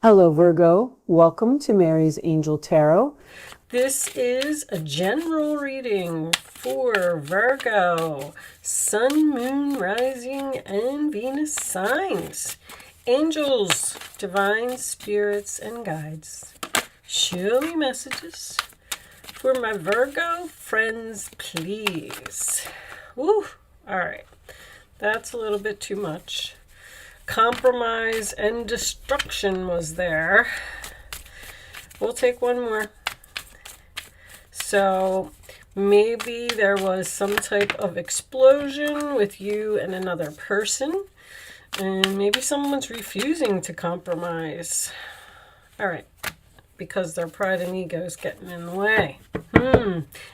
Hello, Virgo. Welcome to Mary's Angel Tarot. This is a general reading for Virgo, Sun, Moon, Rising, and Venus signs. Angels, divine spirits, and guides. Show me messages for my Virgo friends, please. Woo! All right. That's a little bit too much. Compromise and destruction was there. We'll take one more. So maybe there was some type of explosion with you and another person, and maybe someone's refusing to compromise. All right, because their pride and ego is getting in the way.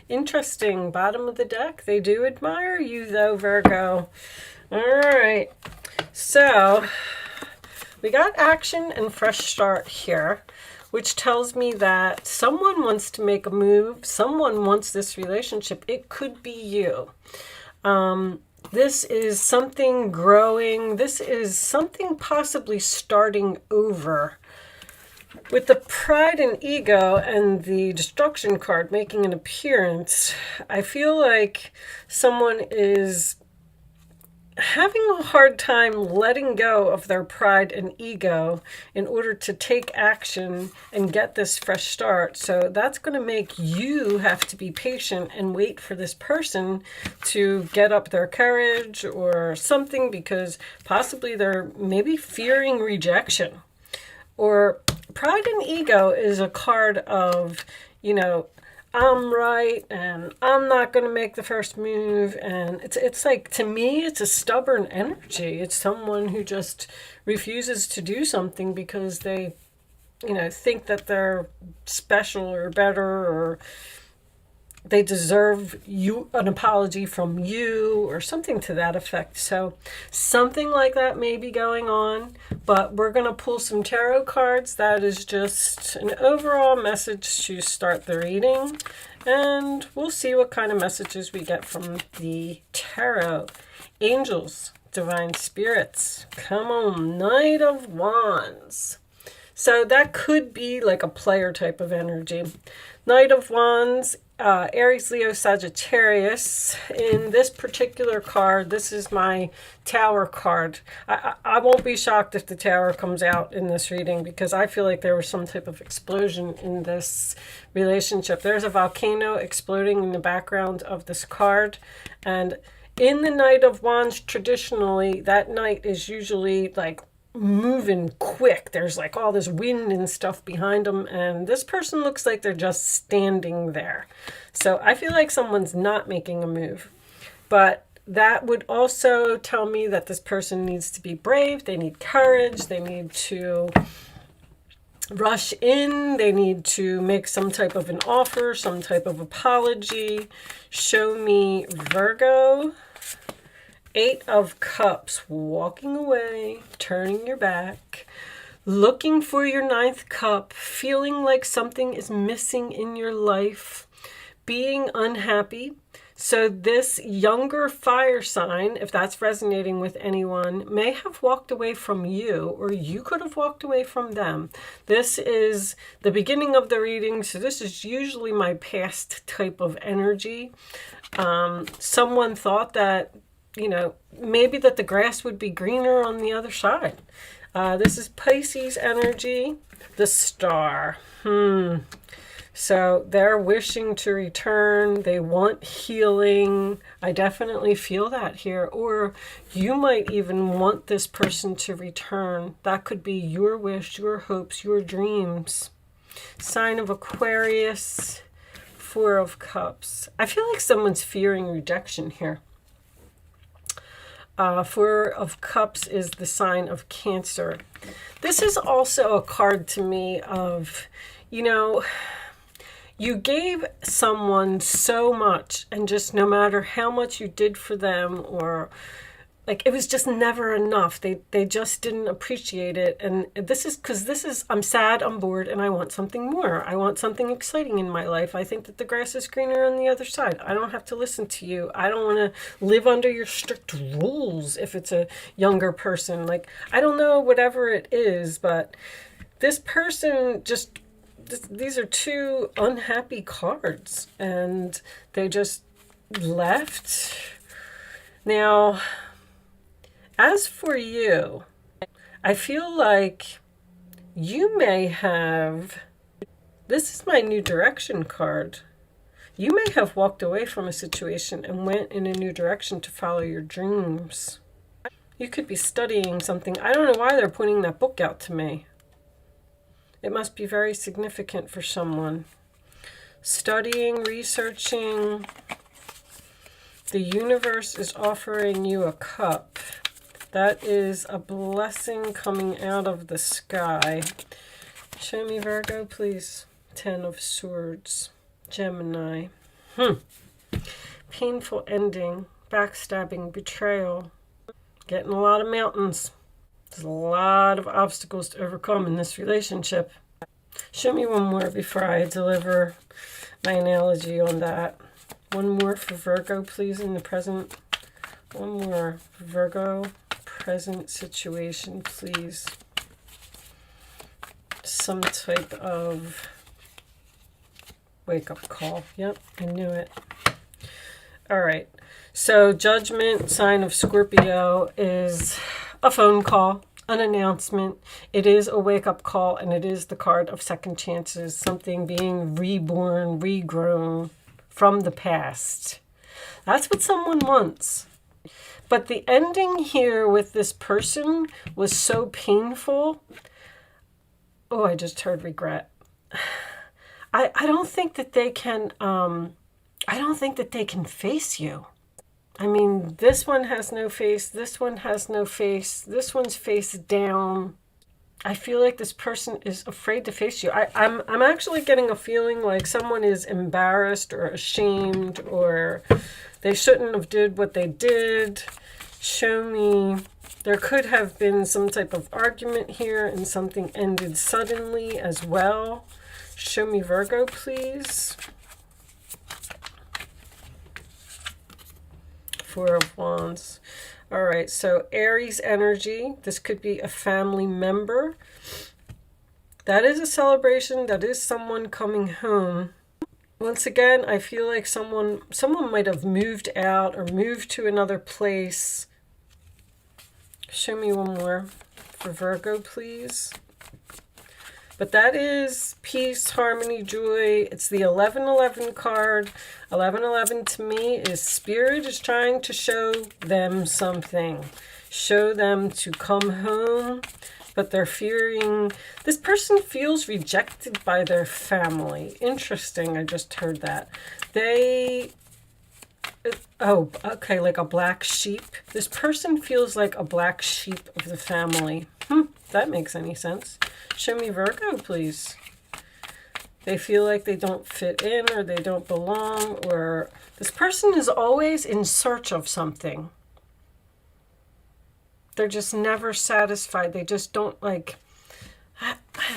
Interesting. Bottom of the deck. They do admire you, though, Virgo. All right. So we got action and fresh start here, which tells me that someone wants to make a move. Someone wants this relationship. It could be you. This is something growing. This is something possibly starting over. With the pride and ego and the destruction card making an appearance, I feel like someone is having a hard time letting go of their pride and ego in order to take action and get this fresh start. So that's going to make you have to be patient and wait for this person to get up their courage or something, because possibly they're maybe fearing rejection. Or pride and ego is a card of, I'm right and I'm not going to make the first move. And it's like, to me, it's a stubborn energy. It's someone who just refuses to do something because they, think that they're special or better, or they deserve an apology from you or something to that effect. So something like that may be going on, but we're going to pull some tarot cards. That is just an overall message to start the reading, and we'll see what kind of messages we get from the tarot. Angels, divine spirits, come on. Knight of Wands. So that could be like a player type of energy. Knight of Wands, Aries, Leo, Sagittarius. In this particular card, this is my Tower card. I won't be shocked if the Tower comes out in this reading, because I feel like there was some type of explosion in this relationship. There's a volcano exploding in the background of this card. And in the Knight of Wands, traditionally, that knight is usually like moving quick. There's like all this wind and stuff behind them, and this person looks like they're just standing there. So I feel like someone's not making a move, but that would also tell me that this person needs to be brave. They need courage. They need to rush in. They need to make some type of an offer, some type of apology. Show me, Virgo. Eight of Cups, walking away, turning your back, looking for your ninth cup, feeling like something is missing in your life, being unhappy. So this younger fire sign, if that's resonating with anyone, may have walked away from you, or you could have walked away from them. This is the beginning of the reading, so this is usually my past type of energy. Someone thought that maybe that the grass would be greener on the other side. This is Pisces energy, the Star. So they're wishing to return. They want healing. I definitely feel that here. Or you might even want this person to return. That could be your wish, your hopes, your dreams. Sign of Aquarius, Four of Cups. I feel like someone's fearing rejection here. Four of Cups is the sign of Cancer. This is also a card to me of, you gave someone so much, and just no matter how much you did for them, or like it was just never enough. They just didn't appreciate it. And this is, I'm sad, I'm bored, and I want something more. I want something exciting in my life. I think that the grass is greener on the other side. I don't have to listen to you. I don't want to live under your strict rules if it's a younger person. Like, I don't know, whatever it is, but This person just, these are two unhappy cards, and they just left. Now, as for you, I feel like you may have, this is my new direction card. You may have walked away from a situation and went in a new direction to follow your dreams. You could be studying something. I don't know why they're pointing that book out to me. It must be very significant for someone. Studying, researching. The universe is offering you a cup. That is a blessing coming out of the sky. Show me, Virgo, please. 10 of Swords. Gemini. Painful ending. Backstabbing. Betrayal. Getting a lot of mountains. There's a lot of obstacles to overcome in this relationship. Show me one more before I deliver my analogy on that. One more for Virgo, please, in the present. One more for Virgo. Present situation, please. Some type of wake-up call. Yep, I knew it. All right. So Judgment, sign of Scorpio, is a phone call, an announcement. It is a wake-up call, and it is the card of second chances, something being reborn, regrown from the past. That's what someone wants. But the ending here with this person was so painful. Oh, I just heard regret. I don't think that they can, I don't think that they can face you. I mean, this one has no face. This one has no face. This one's face down. I feel like this person is afraid to face you. I'm actually getting a feeling like someone is embarrassed or ashamed, or they shouldn't have did what they did. Show me. There could have been some type of argument here and something ended suddenly as well. Show me, Virgo, please. Four of Wands. All right, so Aries energy. This could be a family member. That is a celebration. That is someone coming home. Once again, I feel like someone might have moved out or moved to another place. Show me one more for Virgo, please. But that is peace, harmony, joy. It's the 1111 card. 1111 to me is Spirit is trying to show them something. Show them to come home. But they're fearing, this person feels rejected by their family. Interesting, I just heard that. Oh, okay, like a black sheep. This person feels like a black sheep of the family. That makes any sense. Show me Virgo, please. They feel like they don't fit in or they don't belong, or this person is always in search of something. They're just never satisfied. They just don't I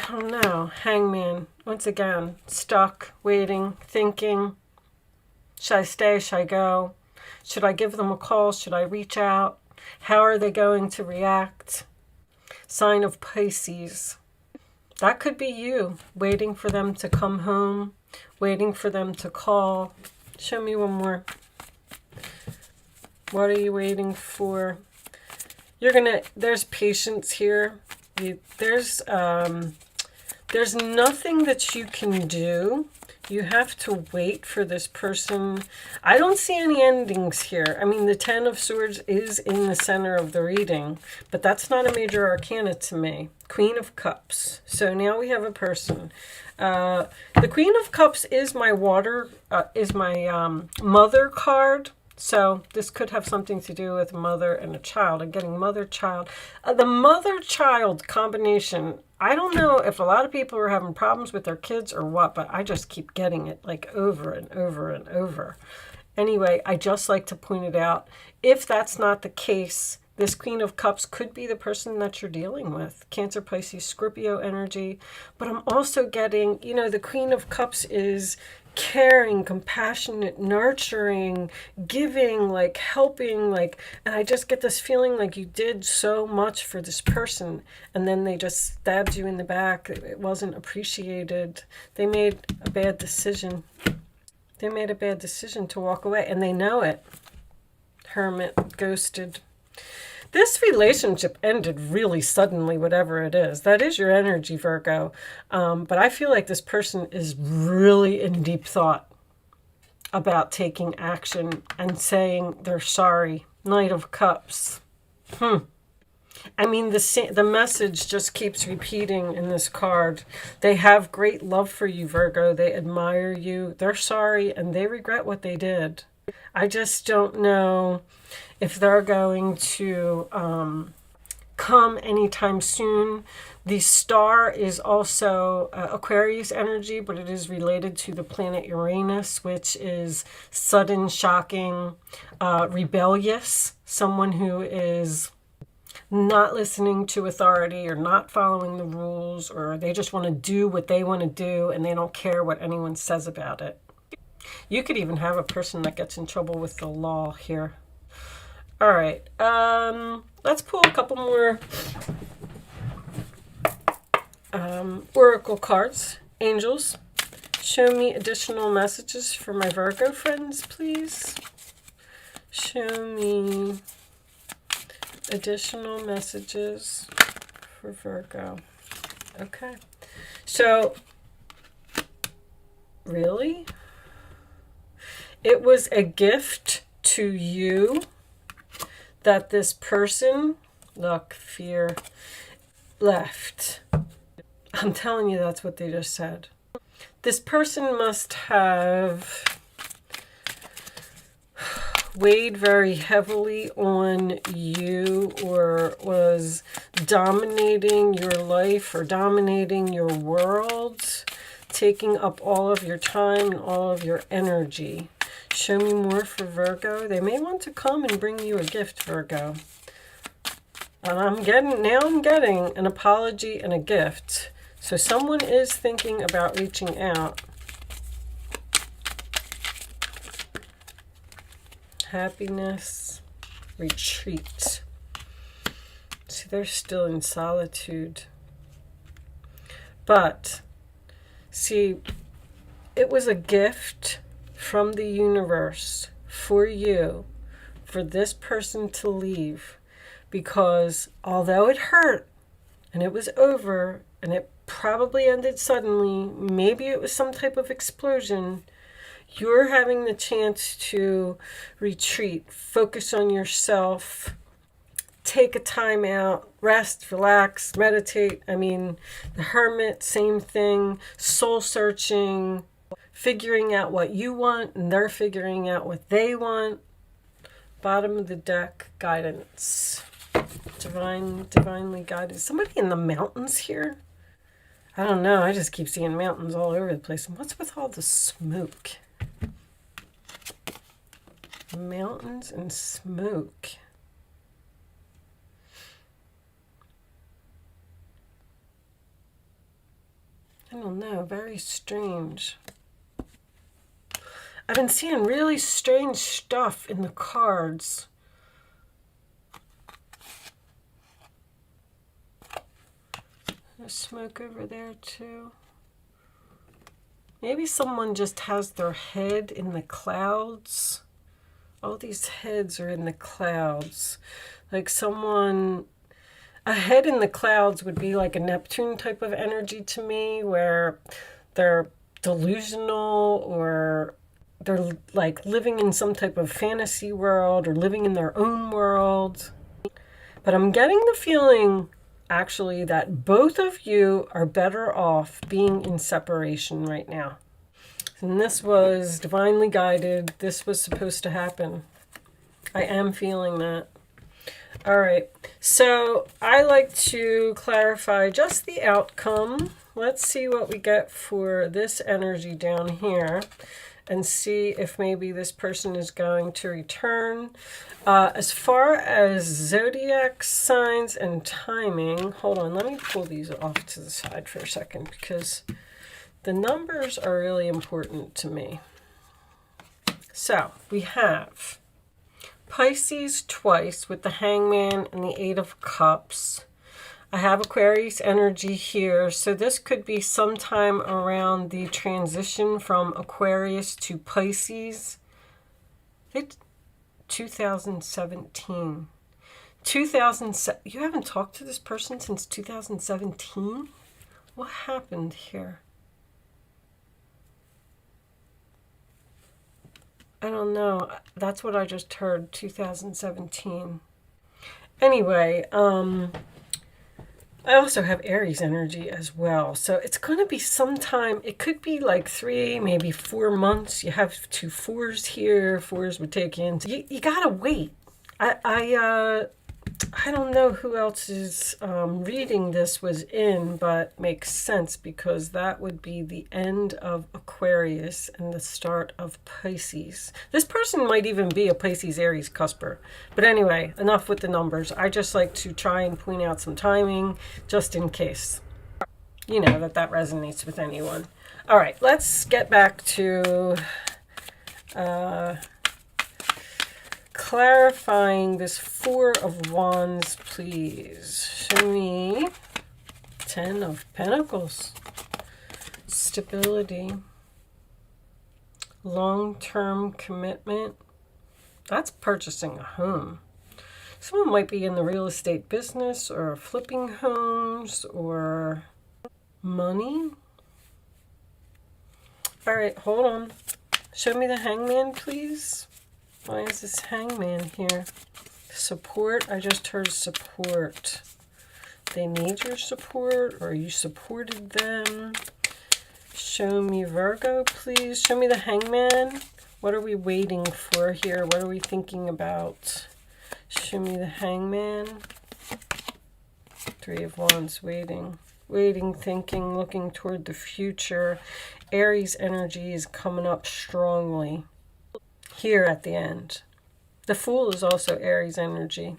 don't know. Hangman, once again, stuck, waiting, thinking. Should I stay? Should I go? Should I give them a call? Should I reach out? How are they going to react? Sign of Pisces. That could be you, waiting for them to come home, waiting for them to call. Show me one more. What are you waiting for? There's patience here. There's nothing that you can do. You have to wait for this person. I don't see any endings here. I mean, the 10 of Swords is in the center of the reading, but that's not a major arcana to me. Queen of Cups. So now we have a person. The Queen of Cups is my mother card. So this could have something to do with mother and a child. I'm getting mother-child. The mother-child combination, I don't know if a lot of people are having problems with their kids or what, but I just keep getting it like over and over and over. Anyway, I just like to point it out. If that's not the case, This Queen of Cups could be the person that you're dealing with. Cancer, Pisces, Scorpio energy. But I'm also getting, you know, the Queen of Cups is caring, compassionate, nurturing, giving, like helping, like, and I just get this feeling like you did so much for this person and then they just stabbed you in the back. It wasn't appreciated. They made a bad decision. They made a bad decision to walk away and they know it. Hermit, ghosted. This relationship ended really suddenly, whatever it is. That is your energy, Virgo. But I feel like this person is really in deep thought about taking action and saying they're sorry. Knight of Cups. I mean, the message just keeps repeating in this card. They have great love for you, Virgo. They admire you. They're sorry and they regret what they did. I just don't know if they're going to come anytime soon. The star is also Aquarius energy, but it is related to the planet Uranus, which is sudden, shocking, rebellious. Someone who is not listening to authority or not following the rules, or they just want to do what they want to do and they don't care what anyone says about it. You could even have a person that gets in trouble with the law here. All right, let's pull a couple more oracle cards. Angels, show me additional messages for my Virgo friends, please. Show me additional messages for Virgo. Okay, so really? It was a gift to you that this person, look, fear, left. I'm telling you, that's what they just said. This person must have weighed very heavily on you or was dominating your life or dominating your world, taking up all of your time and all of your energy. Show me more for Virgo. They may want to come and bring you a gift, Virgo. And I'm getting an apology and a gift. So someone is thinking about reaching out. Happiness, retreat. See, they're still in solitude. But, see, it was a gift from the universe for you, for this person to leave. Because although it hurt, and it was over, and it probably ended suddenly, maybe it was some type of explosion, you're having the chance to retreat, focus on yourself, take a time out, rest, relax, meditate. I mean, the Hermit, same thing, soul searching, figuring out what you want, and they're figuring out what they want. Bottom of the deck, guidance. Divinely guided. Somebody in the mountains here? I don't know. I just keep seeing mountains all over the place. And what's with all the smoke? Mountains and smoke. I don't know. Very strange. I've been seeing really strange stuff in the cards. There's smoke over there too. Maybe someone just has their head in the clouds. All these heads are in the clouds. Like someone, a head in the clouds would be like a Neptune type of energy to me, where they're delusional or they're like living in some type of fantasy world or living in their own world. But I'm getting the feeling actually that both of you are better off being in separation right now. And this was divinely guided. This was supposed to happen. I am feeling that. All right. So I like to clarify just the outcome. Let's see what we get for this energy down here. and see if maybe this person is going to return. As far as zodiac signs and timing, hold on, let me pull these off to the side for a second because the numbers are really important to me. So we have Pisces twice with the Hangman and the Eight of Cups. I have Aquarius energy here, so this could be sometime around the transition from Aquarius to Pisces. It's 2017. You haven't talked to this person since 2017? What happened here? I don't know. That's what I just heard, 2017. Anyway, I also have Aries energy as well. So it's going to be sometime, it could be like 3, maybe 4 months. You have 2 4s here. 4s would take you into, you got to wait. I don't know who else's reading this was in, but makes sense because that would be the end of Aquarius and the start of Pisces. This person might even be a Pisces Aries cusper. But anyway, enough with the numbers. I just like to try and point out some timing just in case, you know, that resonates with anyone. All right, let's get back to clarifying this 4 of Wands, please. Show me 10 of Pentacles. Stability. Long-term commitment. That's purchasing a home. Someone might be in the real estate business or flipping homes or money. All right, hold on. Show me the Hangman, please. Why is this Hangman here? Support. I just heard support. They need your support, or you supported them. Show me Virgo, please. Show me the Hangman. What are we waiting for here? What are we thinking about? Show me the Hangman. 3 of Wands, waiting. Waiting, thinking, looking toward the future. Aries energy is coming up strongly here at the end. The Fool is also Aries energy.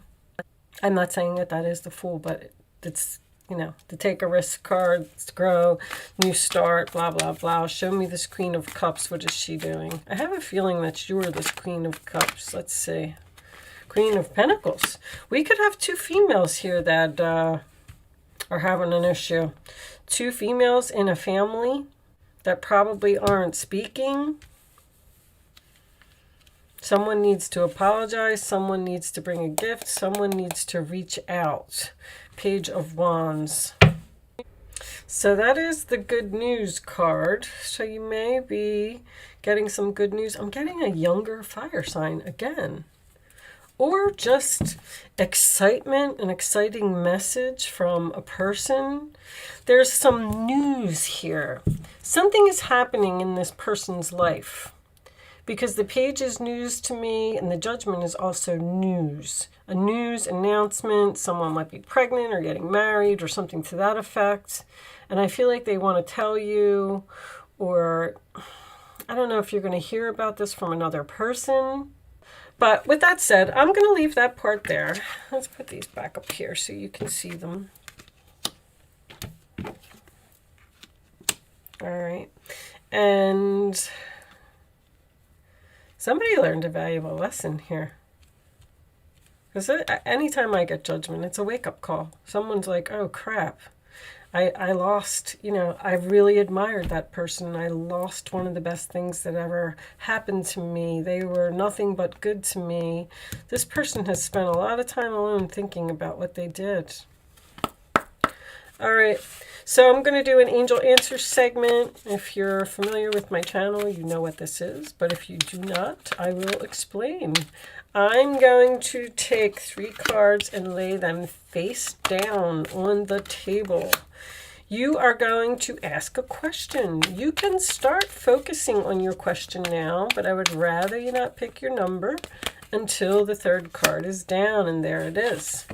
I'm not saying that is the Fool, but it's, you know, the take a risk card, grow, new start, blah, blah, blah. Show me this Queen of Cups. What is she doing? I have a feeling that you're this Queen of Cups. Let's see. Queen of Pentacles. We could have 2 females here that are having an issue. 2 females in a family that probably aren't speaking. Someone needs to apologize. Someone needs to bring a gift. Someone needs to reach out. Page of Wands. So that is the good news card. So you may be getting some good news. I'm getting a younger fire sign again. Or just excitement, an exciting message from a person. There's some news here. Something is happening in this person's life. Because the Page is news to me, and the Judgment is also news. A news announcement, someone might be pregnant or getting married or something to that effect. And I feel like they want to tell you, or I don't know if you're going to hear about this from another person. But with that said, I'm going to leave that part there. Let's put these back up here so you can see them. All right. And somebody learned a valuable lesson here. Because anytime I get Judgment, it's a wake-up call. Someone's like, oh, crap. I lost, you know, I really admired that person. I lost one of the best things that ever happened to me. They were nothing but good to me. This person has spent a lot of time alone thinking about what they did. All right. So I'm going to do an angel answer segment. If you're familiar with my channel, you know what this is. But if you do not, I will explain. I'm going to take 3 cards and lay them face down on the table. You are going to ask a question. You can start focusing on your question now, but I would rather you not pick your number until the 3rd card is down, and there it is.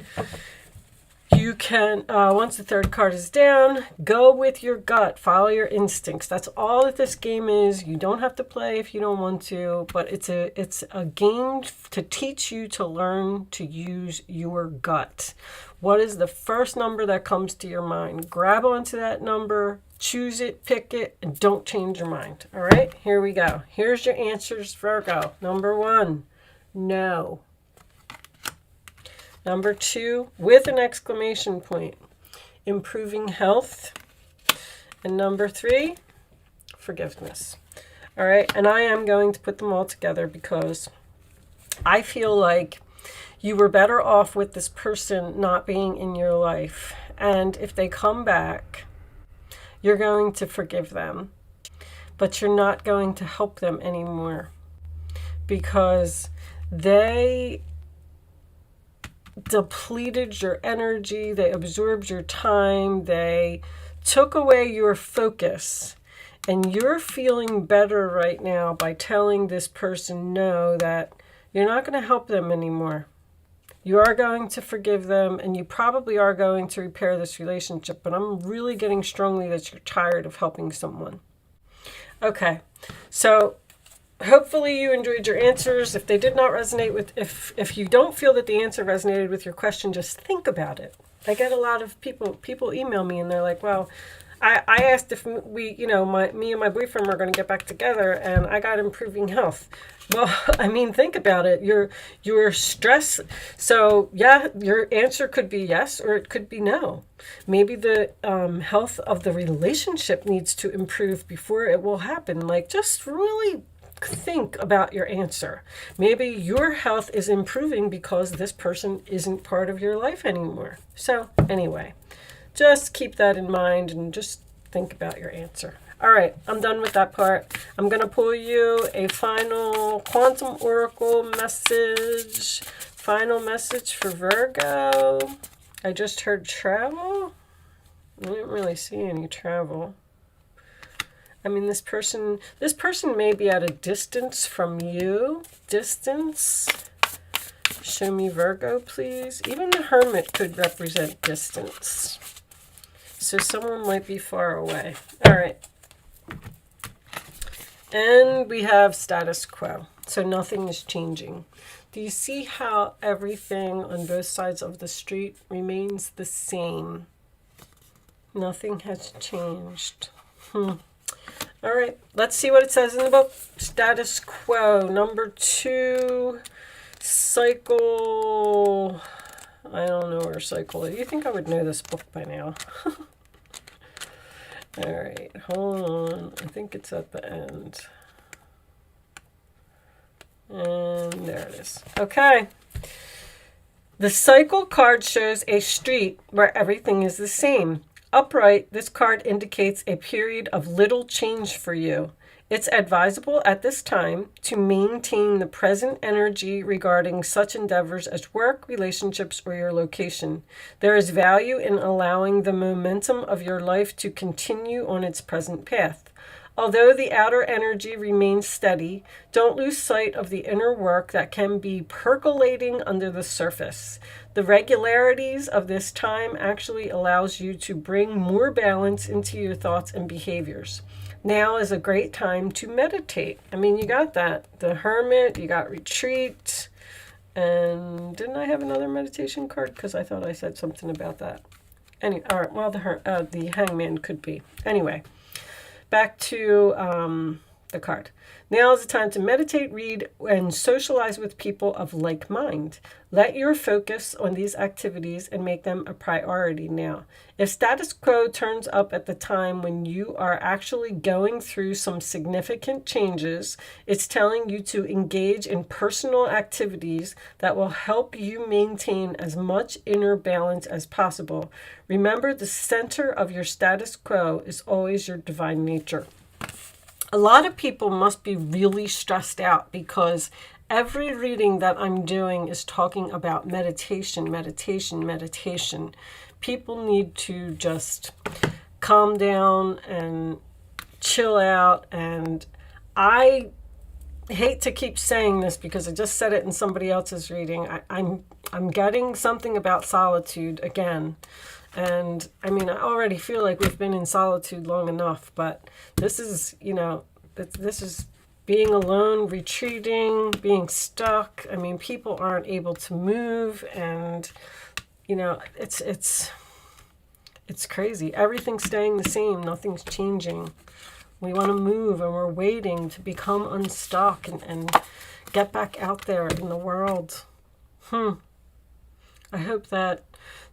You can, once the third card is down, go with your gut, follow your instincts. That's all that this game is. You don't have to play if you don't want to, but it's a game to teach you to learn to use your gut. What is the first number that comes to your mind? Grab onto that number, choose it, pick it, and don't change your mind. All right, here we go. Here's your answers, Virgo. Number 1, no. Number 2, with an exclamation point, improving health. And number 3, forgiveness. All right, and I am going to put them all together because I feel like you were better off with this person not being in your life. And if they come back, you're going to forgive them, but you're not going to help them anymore because they depleted your energy, they absorbed your time, they took away your focus, and you're feeling better right now by telling this person no, that you're not going to help them anymore. You are going to forgive them, and you probably are going to repair this relationship, but I'm really getting strongly that you're tired of helping someone. Okay, so hopefully you enjoyed your answers. If they did not resonate with, if you don't feel that the answer resonated with your question, just think about it. I get a lot of people email me and they're like, well, I asked if we, me and my boyfriend were going to get back together and I got improving health. Well, I mean, think about it. You're stressed. So yeah, your answer could be yes, or it could be no. Maybe the health of the relationship needs to improve before it will happen. Like, just really think about your answer. Maybe your health is improving because this person isn't part of your life anymore. So anyway, just keep that in mind and just think about your answer. All right, I'm done with that part. I'm going to pull you a final quantum oracle message. Final message for Virgo. I just heard travel. I didn't really see any travel. I mean, this person may be at a distance from you. Distance. Show me Virgo, please. Even the Hermit could represent distance. So someone might be far away. All right. And we have status quo. So nothing is changing. Do you see how everything on both sides of the street remains the same? Nothing has changed. All right, let's see what it says in the book. Status quo. Number 2, cycle. I don't know where cycle is. You think I would know this book by now? All right, hold on. I think it's at the end. And there it is. Okay. The cycle card shows a street where everything is the same. Upright, this card indicates a period of little change for you. It's advisable at this time to maintain the present energy regarding such endeavors as work, relationships, or your location. There is value in allowing the momentum of your life to continue on its present path. Although the outer energy remains steady, don't lose sight of the inner work that can be percolating under the surface. The regularities of this time actually allows you to bring more balance into your thoughts and behaviors. Now is a great time to meditate. I mean, you got that. The Hermit, you got retreat. And didn't I have another meditation card? Because I thought I said something about that. All right, well, the Hangman could be. Anyway. Back to the card. Now is the time to meditate, read, and socialize with people of like mind. Let your focus on these activities and make them a priority now. If status quo turns up at the time when you are actually going through some significant changes, it's telling you to engage in personal activities that will help you maintain as much inner balance as possible. Remember, the center of your status quo is always your divine nature. A lot of people must be really stressed out because every reading that I'm doing is talking about meditation, meditation, meditation. People need to just calm down and chill out. And I hate to keep saying this because I just said it in somebody else's reading. I'm getting something about solitude again. And I mean, I already feel like we've been in solitude long enough, but this is, you know, this is being alone, retreating, being stuck. I mean, people aren't able to move, and, you know, it's crazy. Everything's staying the same. Nothing's changing. We want to move, and we're waiting to become unstuck and get back out there in the world. I hope that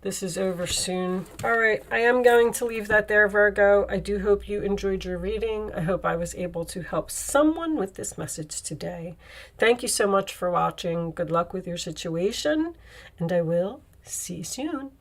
this is over soon. All right, I am going to leave that there, Virgo. I do hope you enjoyed your reading. I hope I was able to help someone with this message today. Thank you so much for watching. Good luck with your situation, and I will see you soon.